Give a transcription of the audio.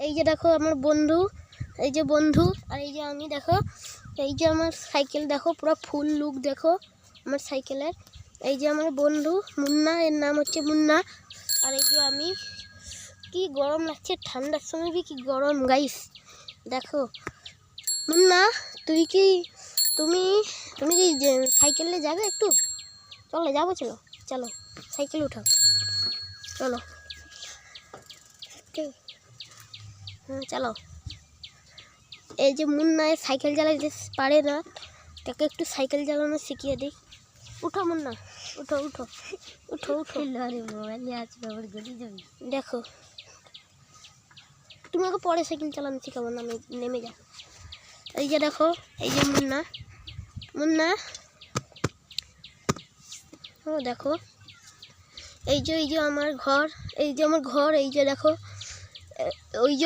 এই যে দেখো আমার বন্ধু, এই যে বন্ধু, আর এই যে আমি দেখো, এই যে আমার সাইকেল দেখো, পুরো ফুল লুক দেখো আমার সাইকেলের। এই যে আমার বন্ধু মুন্না, এর নাম হচ্ছে মুন্না। আর এই যে আমি, কি গরম লাগছে, ঠান্ডার সময় কি গরম গাইস। দেখো মুন্না, তুমি কি সাইকেলে যাবে একটু? চলো যাবো, চলো চলো সাইকেল উঠাও, চলো। হ্যাঁ চলো। এই যে মুন্না সাইকেল চালাতে পারে না, তাকে একটু সাইকেল চালানো শিখিয়ে দিই। উঠো মুন্না, উঠো উঠো উঠো উঠো। দেখো তুমি আমাকে পরে সাইকেল চালানো শিখাবো না, আমি নেমে যা। এই যে দেখো, এই যে মুন্না, মুন্না ও দেখো, এই যে আমার ঘর, এই যে আমার ঘর, এই যে দেখো, ওই যে